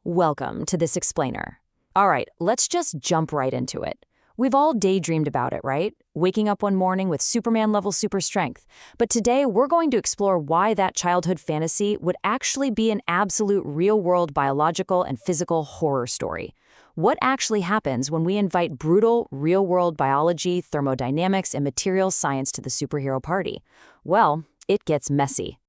Welcome to this explainer. All right, let's just jump right into it. We've all daydreamed about it, right? Waking up one morning with Superman-level super strength. But today, we're going to explore why that childhood fantasy would actually be an absolute real-world biological and physical horror story. What actually happens when we invite brutal, real-world biology, thermodynamics, and materials science to the superhero party? Well, it gets messy.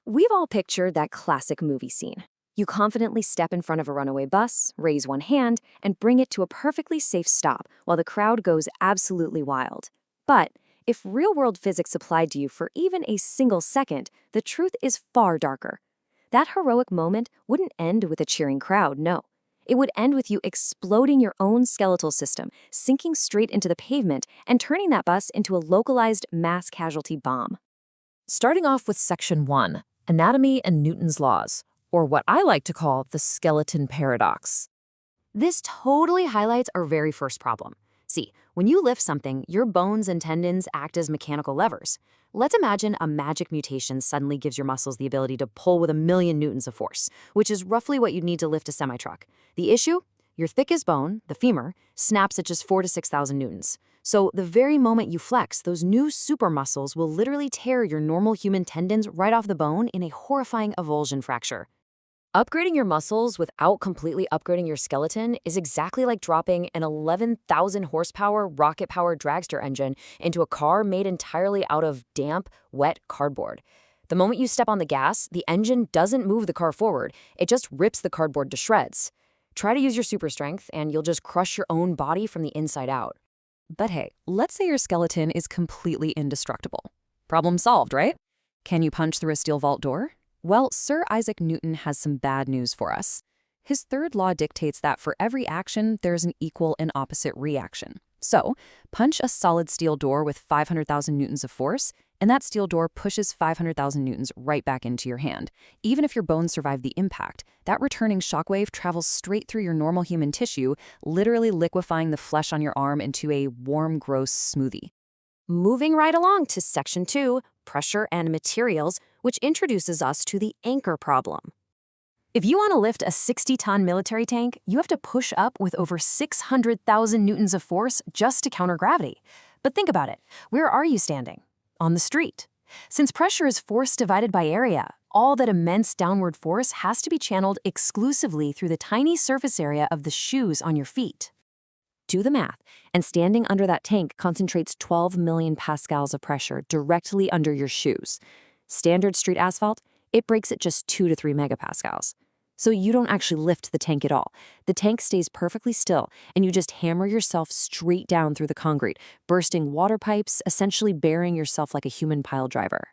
We've all pictured that classic movie scene. You confidently step in front of a runaway bus, raise one hand, and bring it to a perfectly safe stop while the crowd goes absolutely wild. But if real-world physics applied to you for even a single second, the truth is far darker. That heroic moment wouldn't end with a cheering crowd, no. It would end with you exploding your own skeletal system, sinking straight into the pavement, and turning that bus into a localized mass casualty bomb. Starting off with Section 1, Anatomy and Newton's Laws, or what I like to call the skeleton paradox. This totally highlights our very first problem. See, when you lift something, your bones and tendons act as mechanical levers. Let's imagine a magic mutation suddenly gives your muscles the ability to pull with 1,000,000 newtons of force, which is roughly what you'd need to lift a semi-truck. The issue? Your thickest bone, the femur, snaps at just 4,000 to 6,000 newtons. So the very moment you flex, those new super muscles will literally tear your normal human tendons right off the bone in a horrifying avulsion fracture. Upgrading your muscles without completely upgrading your skeleton is exactly like dropping an 11,000 horsepower rocket-powered dragster engine into a car made entirely out of damp, wet cardboard. The moment you step on the gas, the engine doesn't move the car forward, it just rips the cardboard to shreds. Try to use your super strength and you'll just crush your own body from the inside out. But hey, let's say your skeleton is completely indestructible. Problem solved, right? Can you punch through a steel vault door? Well, Sir Isaac Newton has some bad news for us. His third law dictates that for every action, there's an equal and opposite reaction. So, punch a solid steel door with 500,000 newtons of force, and that steel door pushes 500,000 newtons right back into your hand. Even if your bones survive the impact, that returning shockwave travels straight through your normal human tissue, literally liquefying the flesh on your arm into a warm, gross smoothie. Moving right along to Section 2, Pressure and Materials, which introduces us to the anchor problem. If you want to lift a 60-ton military tank, you have to push up with over 600,000 newtons of force just to counter gravity. But think about it. Where are you standing? On the street. Since pressure is force divided by area, all that immense downward force has to be channeled exclusively through the tiny surface area of the shoes on your feet. Do the math, and standing under that tank concentrates 12 million pascals of pressure directly under your shoes. Standard street asphalt, it breaks at just 2 to 3 megapascals. So you don't actually lift the tank at all. The tank stays perfectly still, and you just hammer yourself straight down through the concrete, bursting water pipes, essentially burying yourself like a human pile driver.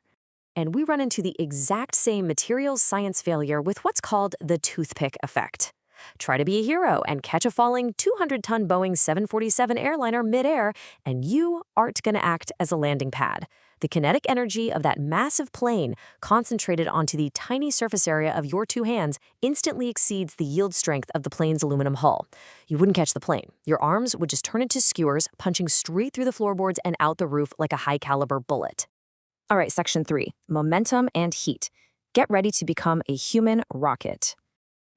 And we run into the exact same materials science failure with what's called the toothpick effect. Try to be a hero and catch a falling 200-ton Boeing 747 airliner midair, and you aren't going to act as a landing pad. The kinetic energy of that massive plane concentrated onto the tiny surface area of your two hands instantly exceeds the yield strength of the plane's aluminum hull. You wouldn't catch the plane. Your arms would just turn into skewers, punching straight through the floorboards and out the roof like a high-caliber bullet. All right, Section 3, Momentum and Heat. Get ready to become a human rocket.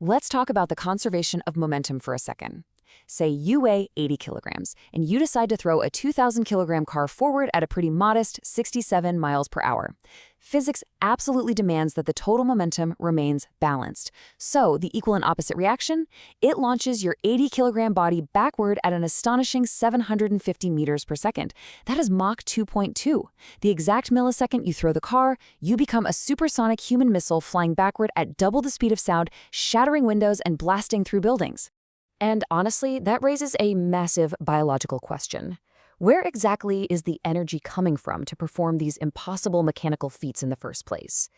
Let's talk about the conservation of momentum for a second. Say you weigh 80 kilograms, and you decide to throw a 2,000-kilogram car forward at a pretty modest 67 miles per hour. Physics absolutely demands that the total momentum remains balanced. So the equal and opposite reaction? It launches your 80-kilogram body backward at an astonishing 750 meters per second. That is Mach 2.2. The exact millisecond you throw the car, you become a supersonic human missile flying backward at double the speed of sound, shattering windows and blasting through buildings. And honestly, that raises a massive biological question. Where exactly is the energy coming from to perform these impossible mechanical feats in the first place?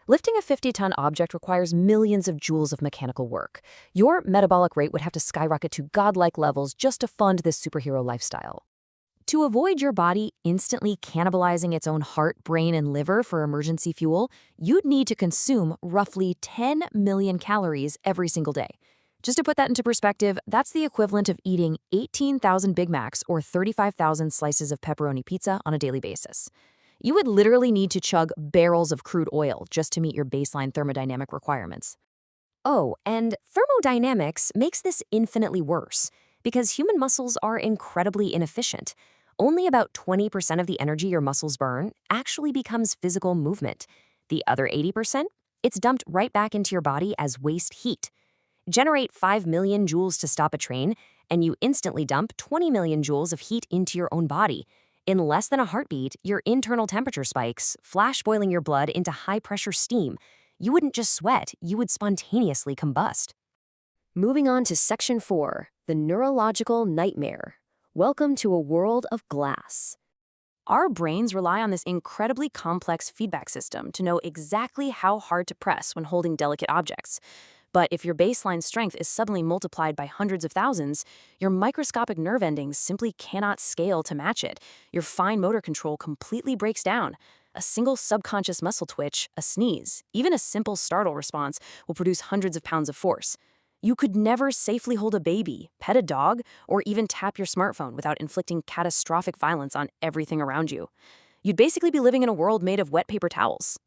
Lifting a 50-ton object requires millions of joules of mechanical work. Your metabolic rate would have to skyrocket to godlike levels just to fund this superhero lifestyle. To avoid your body instantly cannibalizing its own heart, brain, and liver for emergency fuel, you'd need to consume roughly 10 million calories every single day. Just to put that into perspective, that's the equivalent of eating 18,000 Big Macs or 35,000 slices of pepperoni pizza on a daily basis. You would literally need to chug barrels of crude oil just to meet your baseline thermodynamic requirements. Oh, and thermodynamics makes this infinitely worse because human muscles are incredibly inefficient. Only about 20% of the energy your muscles burn actually becomes physical movement. The other 80%, it's dumped right back into your body as waste heat. Generate 5 million joules to stop a train, and you instantly dump 20 million joules of heat into your own body. In less than a heartbeat, your internal temperature spikes, flash boiling your blood into high-pressure steam. You wouldn't just sweat, you would spontaneously combust. Moving on to Section 4, the neurological nightmare. Welcome to a world of glass. Our brains rely on this incredibly complex feedback system to know exactly how hard to press when holding delicate objects. But if your baseline strength is suddenly multiplied by hundreds of thousands, your microscopic nerve endings simply cannot scale to match it. Your fine motor control completely breaks down. A single subconscious muscle twitch, a sneeze, even a simple startle response will produce hundreds of pounds of force. You could never safely hold a baby, pet a dog, or even tap your smartphone without inflicting catastrophic violence on everything around you. You'd basically be living in a world made of wet paper towels.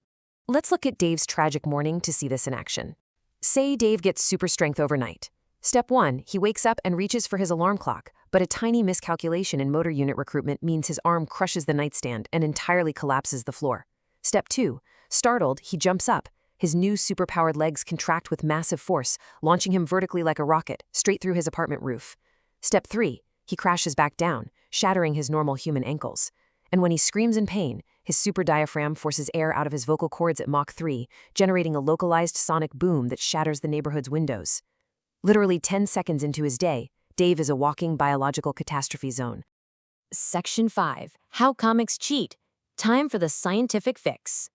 Let's look at Dave's tragic morning to see this in action. Say Dave gets super strength overnight. Step 1, he wakes up and reaches for his alarm clock, but a tiny miscalculation in motor unit recruitment means his arm crushes the nightstand and entirely collapses the floor. Step 2, startled, he jumps up. His new superpowered legs contract with massive force, launching him vertically like a rocket, straight through his apartment roof. Step 3, he crashes back down, shattering his normal human ankles. And when he screams in pain, his super diaphragm forces air out of his vocal cords at Mach 3, generating a localized sonic boom that shatters the neighborhood's windows. Literally 10 seconds into his day, Dave is a walking biological catastrophe zone. Section 5, How Comics Cheat. Time for the scientific fix.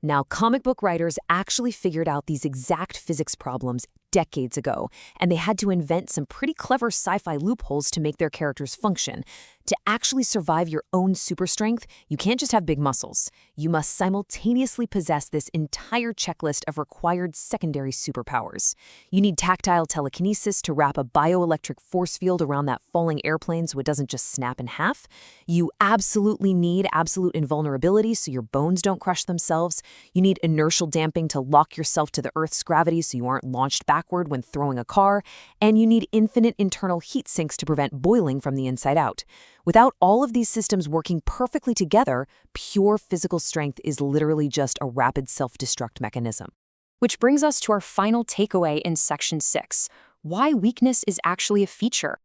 Now, comic book writers actually figured out these exact physics problems decades ago, and they had to invent some pretty clever sci-fi loopholes to make their characters function. To actually survive your own super strength, you can't just have big muscles. You must simultaneously possess this entire checklist of required secondary superpowers. You need tactile telekinesis to wrap a bioelectric force field around that falling airplane so it doesn't just snap in half. You absolutely need absolute invulnerability so your bones don't crush themselves. You need inertial damping to lock yourself to the Earth's gravity so you aren't launched backward when throwing a car. And you need infinite internal heat sinks to prevent boiling from the inside out. Without all of these systems working perfectly together, pure physical strength is literally just a rapid self-destruct mechanism. Which brings us to our final takeaway in Section 6, why weakness is actually a feature.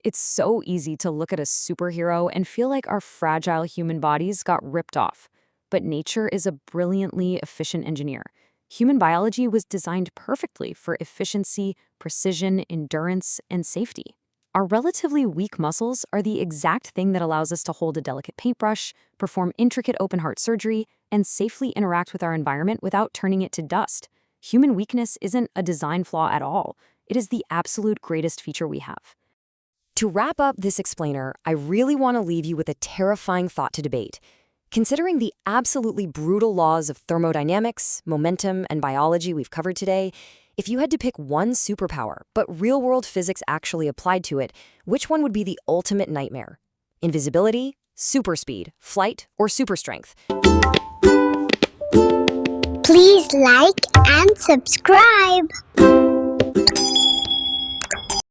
It's so easy to look at a superhero and feel like our fragile human bodies got ripped off. But nature is a brilliantly efficient engineer. Human biology was designed perfectly for efficiency, precision, endurance, and safety. Our relatively weak muscles are the exact thing that allows us to hold a delicate paintbrush, perform intricate open-heart surgery, and safely interact with our environment without turning it to dust. Human weakness isn't a design flaw at all. It is the absolute greatest feature we have. To wrap up this explainer, I really want to leave you with a terrifying thought to debate. Considering the absolutely brutal laws of thermodynamics, momentum, and biology we've covered today, if you had to pick one superpower, but real-world physics actually applied to it, which one would be the ultimate nightmare? Invisibility, super speed, flight, or super strength? Please like and subscribe.